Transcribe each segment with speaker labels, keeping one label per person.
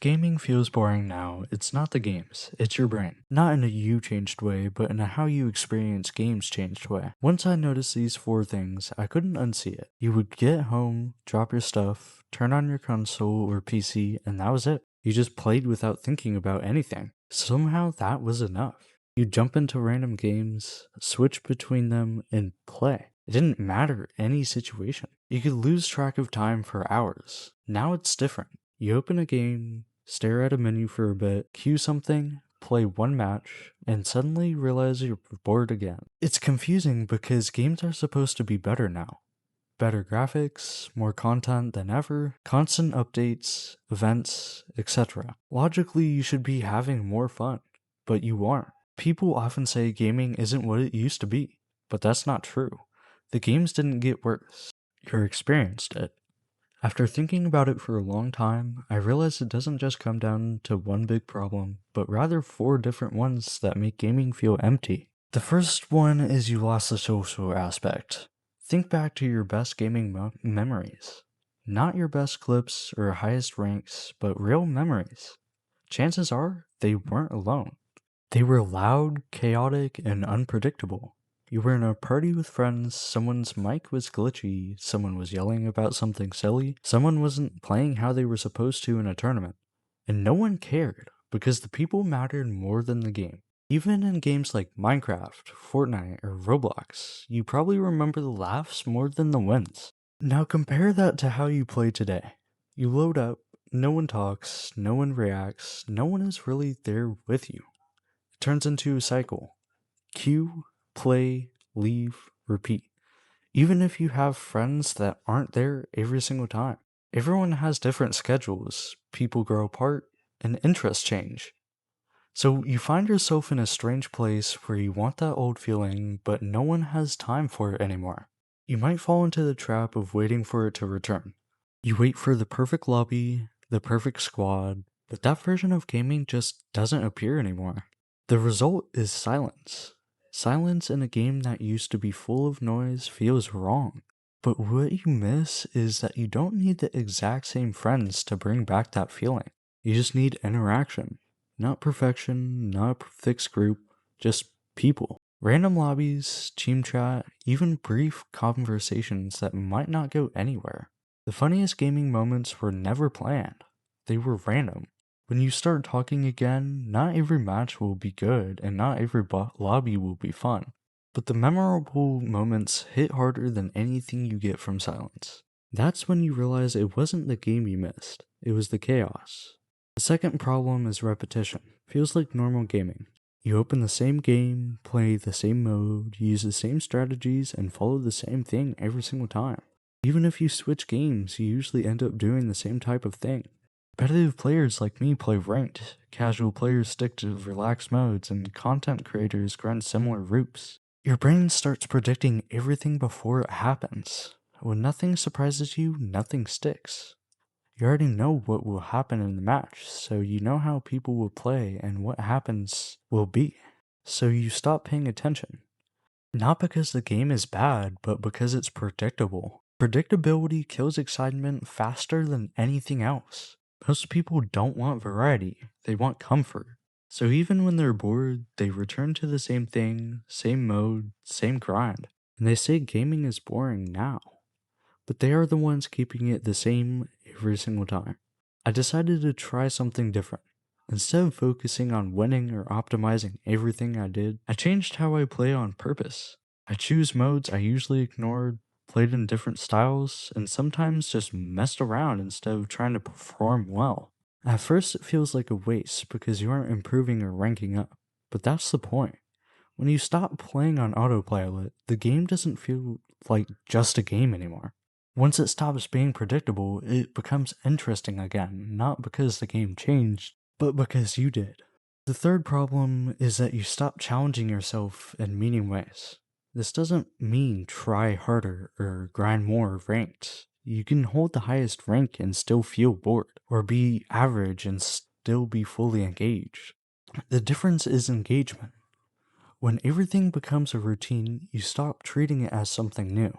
Speaker 1: gaming feels boring now, it's not the games, it's your brain. Not in a you changed way, but in a how you experience games changed way. Once I noticed these four things, I couldn't unsee it. You would get home, drop your stuff, turn on your console or PC, and that was it. You just played without thinking about anything. Somehow that was enough. You jump into random games, switch between them, and play. It didn't matter any situation. You could lose track of time for hours. Now it's different. You open a game, stare at a menu for a bit, queue something, play one match, and suddenly realize you're bored again. It's confusing because games are supposed to be better now. Better graphics, more content than ever, constant updates, events, etc. Logically, you should be having more fun, but you aren't. People often say gaming isn't what it used to be, but that's not true. The games didn't get worse. Your experience did. After thinking about it for a long time, I realized it doesn't just come down to one big problem, but rather four different ones that make gaming feel empty. The first one is you lost the social aspect. Think back to your best gaming memories. Not your best clips or highest ranks, but real memories. Chances are, they weren't alone. They were loud, chaotic, and unpredictable. You were in a party with friends, someone's mic was glitchy, someone was yelling about something silly, someone wasn't playing how they were supposed to in a tournament. And no one cared, because the people mattered more than the game. Even in games like Minecraft, Fortnite, or Roblox, you probably remember the laughs more than the wins. Now compare that to how you play today. You load up, no one talks, no one reacts, no one is really there with you. It turns into a cycle. Queue, play, leave, repeat. Even if you have friends that aren't there every single time. Everyone has different schedules, people grow apart, and interests change. So you find yourself in a strange place where you want that old feeling, but no one has time for it anymore. You might fall into the trap of waiting for it to return. You wait for the perfect lobby, the perfect squad, but that version of gaming just doesn't appear anymore. The result is silence. Silence in a game that used to be full of noise feels wrong. But what you miss is that you don't need the exact same friends to bring back that feeling. You just need interaction. Not perfection, not a fixed group, just people. Random lobbies, team chat, even brief conversations that might not go anywhere. The funniest gaming moments were never planned. They were random. When you start talking again, not every match will be good and not every lobby will be fun. But the memorable moments hit harder than anything you get from silence. That's when you realize it wasn't the game you missed, it was the chaos. The second problem is repetition. Feels like normal gaming. You open the same game, play the same mode, use the same strategies, and follow the same thing every single time. Even if you switch games, you usually end up doing the same type of thing. Competitive players like me play ranked, casual players stick to relaxed modes, and content creators grind similar routes. Your brain starts predicting everything before it happens. When nothing surprises you, nothing sticks. You already know what will happen in the match, so you know how people will play and what happens will be. So you stop paying attention. Not because the game is bad, but because it's predictable. Predictability kills excitement faster than anything else. Most people don't want variety, they want comfort. So even when they're bored, they return to the same thing, same mode, same grind. And they say gaming is boring now. But they are the ones keeping it the same every single time. I decided to try something different. Instead of focusing on winning or optimizing everything I did, I changed how I play on purpose. I choose modes I usually ignored, played in different styles, and sometimes just messed around instead of trying to perform well. At first it feels like a waste because you aren't improving or ranking up, but that's the point. When you stop playing on autopilot, the game doesn't feel like just a game anymore. Once it stops being predictable, it becomes interesting again, not because the game changed, but because you did. The third problem is that you stop challenging yourself in meaning ways. This doesn't mean try harder or grind more ranked. You can hold the highest rank and still feel bored, or be average and still be fully engaged. The difference is engagement. When everything becomes a routine, you stop treating it as something new.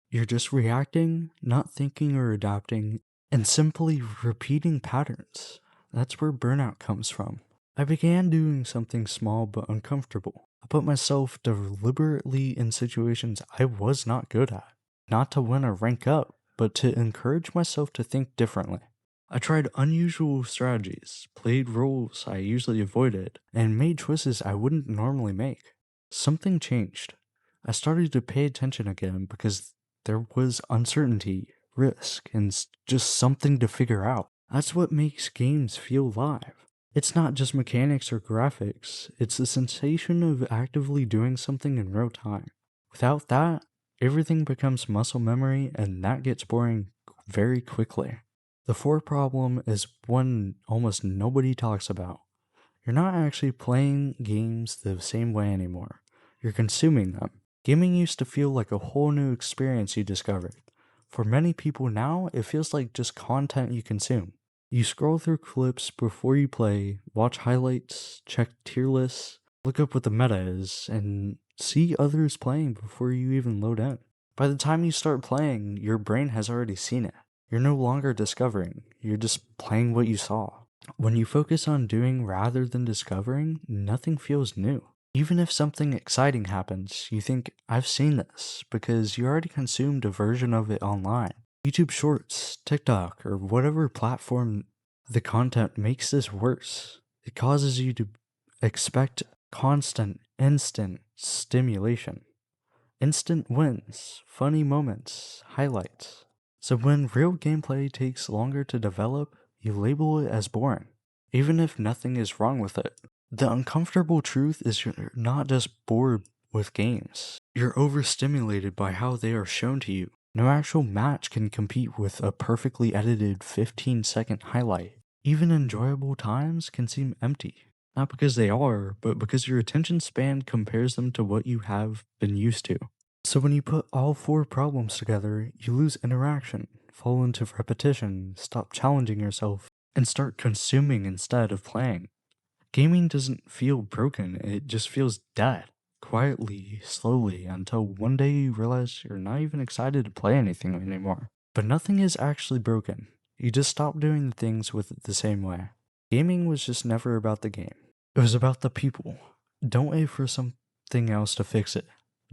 Speaker 1: You're just reacting, not thinking or adapting, and simply repeating patterns. That's where burnout comes from. I began doing something small but uncomfortable. I put myself deliberately in situations I was not good at, not to win or rank up, but to encourage myself to think differently. I tried unusual strategies, played roles I usually avoided, and made choices I wouldn't normally make. Something changed. I started to pay attention again because there was uncertainty, risk, and just something to figure out. That's what makes games feel alive. It's not just mechanics or graphics, it's the sensation of actively doing something in real time. Without that, everything becomes muscle memory, and that gets boring very quickly. The fourth problem is one almost nobody talks about. You're not actually playing games the same way anymore. You're consuming them. Gaming used to feel like a whole new experience you discovered. For many people now, it feels like just content you consume. You scroll through clips before you play, watch highlights, check tier lists, look up what the meta is, and see others playing before you even load in. By the time you start playing, your brain has already seen it. You're no longer discovering, you're just playing what you saw. When you focus on doing rather than discovering, nothing feels new. Even if something exciting happens, you think, I've seen this, because you already consumed a version of it online. YouTube Shorts, TikTok, or whatever platform the content makes this worse. It causes you to expect constant, instant stimulation. Instant wins, funny moments, highlights. So when real gameplay takes longer to develop, you label it as boring, even if nothing is wrong with it. The uncomfortable truth is you're not just bored with games, you're overstimulated by how they are shown to you. No actual match can compete with a perfectly edited 15-second highlight. Even enjoyable times can seem empty. Not because they are, but because your attention span compares them to what you have been used to. So when you put all four problems together, you lose interaction, fall into repetition, stop challenging yourself, and start consuming instead of playing. Gaming doesn't feel broken, it just feels dead. Quietly, slowly, until one day you realize you're not even excited to play anything anymore. But nothing is actually broken. You just stop doing the things with it the same way. Gaming was just never about the game. It was about the people. Don't wait for something else to fix it.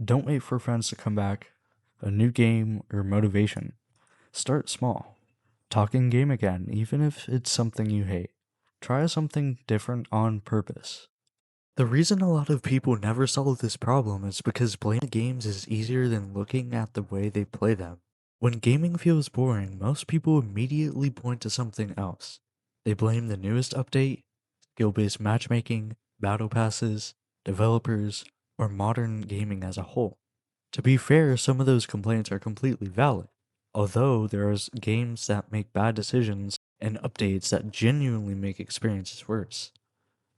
Speaker 1: Don't wait for friends to come back, a new game, or motivation. Start small. Talking game again, even if it's something you hate. Try something different on purpose. The reason a lot of people never solve this problem is because playing games is easier than looking at the way they play them. When gaming feels boring, most people immediately point to something else. They blame the newest update, skill-based matchmaking, battle passes, developers, or modern gaming as a whole. To be fair, some of those complaints are completely valid, although there are games that make bad decisions and updates that genuinely make experiences worse.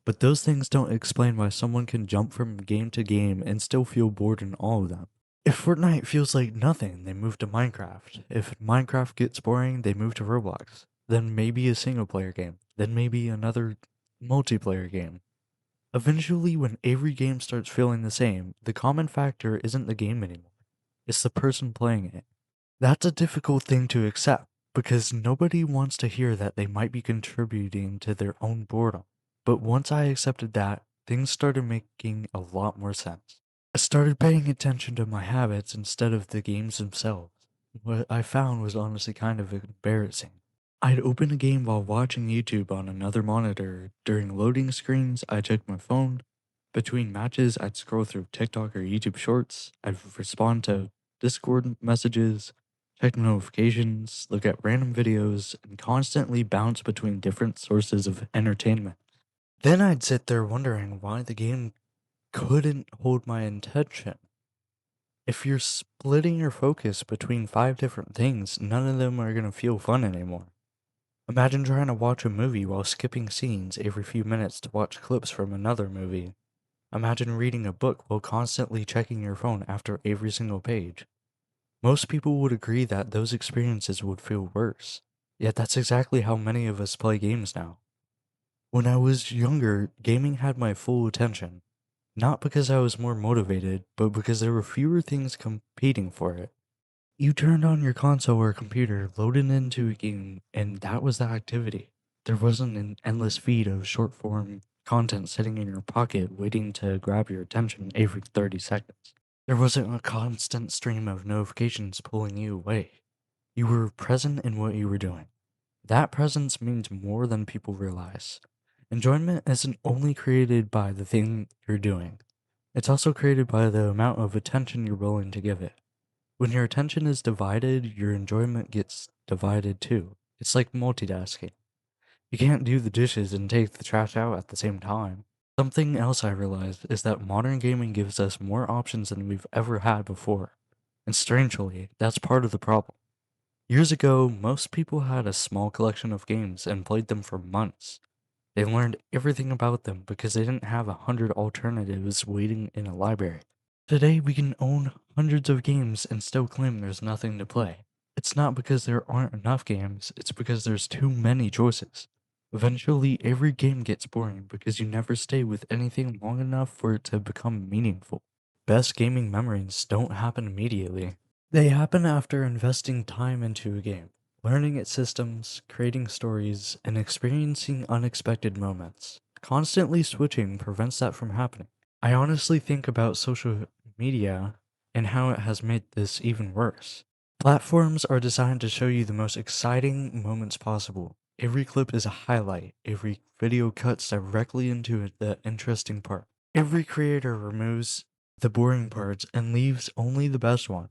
Speaker 1: But those things don't explain why someone can jump from game to game and still feel bored in all of them. If Fortnite feels like nothing, they move to Minecraft. If Minecraft gets boring, they move to Roblox. Then maybe a single player game. Then maybe another multiplayer game. Eventually, when every game starts feeling the same, the common factor isn't the game anymore. It's the person playing it. That's a difficult thing to accept, because nobody wants to hear that they might be contributing to their own boredom. But once I accepted that, things started making a lot more sense. I started paying attention to my habits instead of the games themselves. What I found was honestly kind of embarrassing. I'd open a game while watching YouTube on another monitor. During loading screens, I'd check my phone. Between matches, I'd scroll through TikTok or YouTube Shorts. I'd respond to Discord messages, check notifications, look at random videos, and constantly bounce between different sources of entertainment. Then I'd sit there wondering why the game couldn't hold my attention. If you're splitting your focus between 5 different things, none of them are going to feel fun anymore. Imagine trying to watch a movie while skipping scenes every few minutes to watch clips from another movie. Imagine reading a book while constantly checking your phone after every single page. Most people would agree that those experiences would feel worse. Yet that's exactly how many of us play games now. When I was younger, gaming had my full attention. Not because I was more motivated, but because there were fewer things competing for it. You turned on your console or computer, loaded into a game, and that was the activity. There wasn't an endless feed of short form content sitting in your pocket waiting to grab your attention every 30 seconds. There wasn't a constant stream of notifications pulling you away. You were present in what you were doing. That presence means more than people realize. Enjoyment isn't only created by the thing you're doing, it's also created by the amount of attention you're willing to give it. When your attention is divided, your enjoyment gets divided too. It's like multitasking. You can't do the dishes and take the trash out at the same time. Something else I realized is that modern gaming gives us more options than we've ever had before. And strangely, that's part of the problem. Years ago, most people had a small collection of games and played them for months. They learned everything about them because they didn't have 100 alternatives waiting in a library. Today, we can own hundreds of games and still claim there's nothing to play. It's not because there aren't enough games, it's because there's too many choices. Eventually, every game gets boring because you never stay with anything long enough for it to become meaningful. Best gaming memories don't happen immediately. They happen after investing time into a game, learning its systems, creating stories, and experiencing unexpected moments. Constantly switching prevents that from happening. I honestly think about social media and how it has made this even worse. Platforms are designed to show you the most exciting moments possible. Every clip is a highlight, every video cuts directly into the interesting part. Every creator removes the boring parts and leaves only the best ones.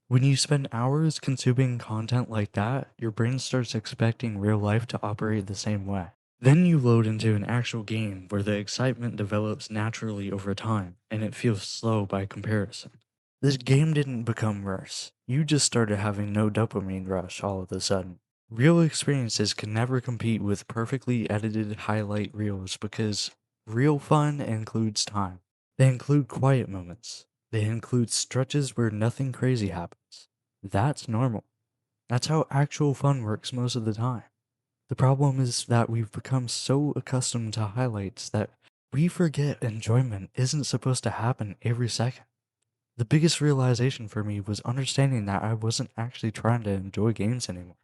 Speaker 1: When you spend hours consuming content like that, your brain starts expecting real life to operate the same way. Then you load into an actual game where the excitement develops naturally over time, and it feels slow by comparison. This game didn't become worse. You just started having no dopamine rush all of a sudden. Real experiences can never compete with perfectly edited highlight reels because real fun includes time. They include quiet moments. They include stretches where nothing crazy happens. That's normal. That's how actual fun works most of the time. The problem is that we've become so accustomed to highlights that we forget enjoyment isn't supposed to happen every second. The biggest realization for me was understanding that I wasn't actually trying to enjoy games anymore.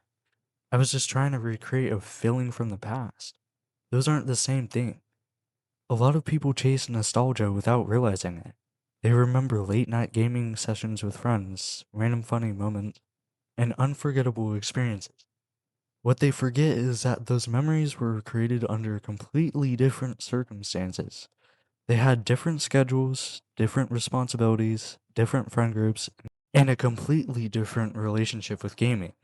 Speaker 1: I was just trying to recreate a feeling from the past. Those aren't the same thing. A lot of people chase nostalgia without realizing it. They remember late night gaming sessions with friends, random funny moments, and unforgettable experiences. What they forget is that those memories were created under completely different circumstances. They had different schedules, different responsibilities, different friend groups, and a completely different relationship with gaming.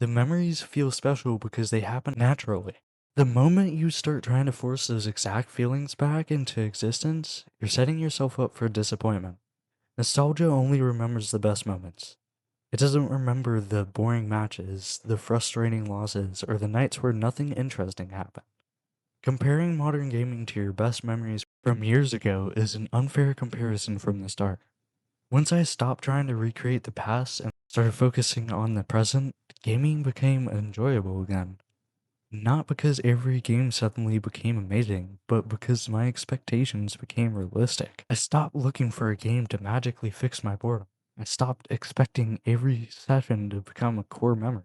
Speaker 1: The memories feel special because they happen naturally. The moment you start trying to force those exact feelings back into existence, you're setting yourself up for disappointment. Nostalgia only remembers the best moments. It doesn't remember the boring matches, the frustrating losses, or the nights where nothing interesting happened. Comparing modern gaming to your best memories from years ago is an unfair comparison from the start. Once I stopped trying to recreate the past and started focusing on the present, gaming became enjoyable again. Not because every game suddenly became amazing, but because my expectations became realistic. I stopped looking for a game to magically fix my boredom. I stopped expecting every session to become a core memory.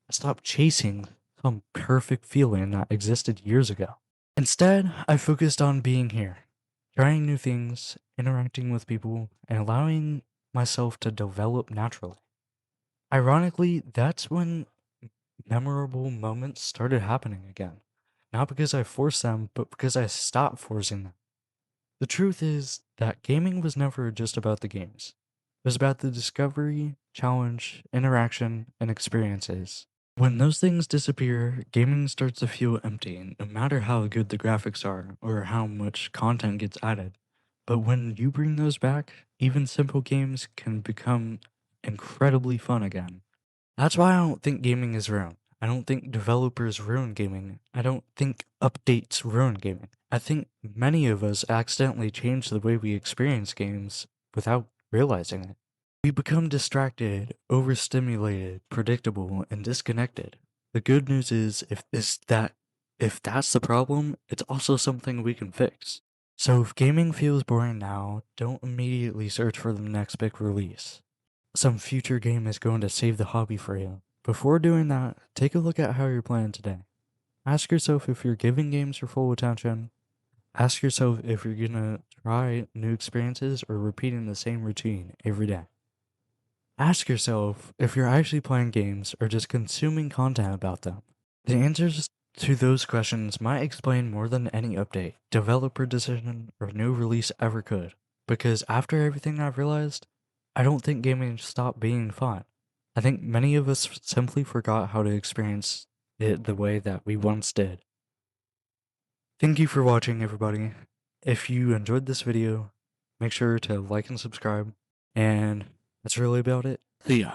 Speaker 1: I stopped chasing some perfect feeling that existed years ago. Instead, I focused on being here, trying new things, interacting with people, and allowing myself to develop naturally. Ironically, that's when memorable moments started happening again. Not because I forced them, but because I stopped forcing them. The truth is that gaming was never just about the games. It was about the discovery, challenge, interaction, and experiences. When those things disappear, gaming starts to feel empty, no matter how good the graphics are or how much content gets added. But when you bring those back, even simple games can become incredibly fun again. That's why I don't think gaming is ruined. I don't think developers ruin gaming. I don't think updates ruin gaming. I think many of us accidentally change the way we experience games without realizing it. We become distracted, overstimulated, predictable, and disconnected. The good news is that if that's the problem, it's also something we can fix. So if gaming feels boring now, don't immediately search for the next big release. Some future game is going to save the hobby for you. Before doing that, take a look at how you're playing today. Ask yourself if you're giving games your full attention. Ask yourself if you're gonna try new experiences or repeating the same routine every day. Ask yourself if you're actually playing games or just consuming content about them. The answers to those questions might explain more than any update, developer decision, or new release ever could. Because after everything I've realized, I don't think gaming stopped being fun. I think many of us simply forgot how to experience it the way that we once did. Thank you for watching, everybody. If you enjoyed this video, make sure to like and subscribe. And that's really about it. See ya.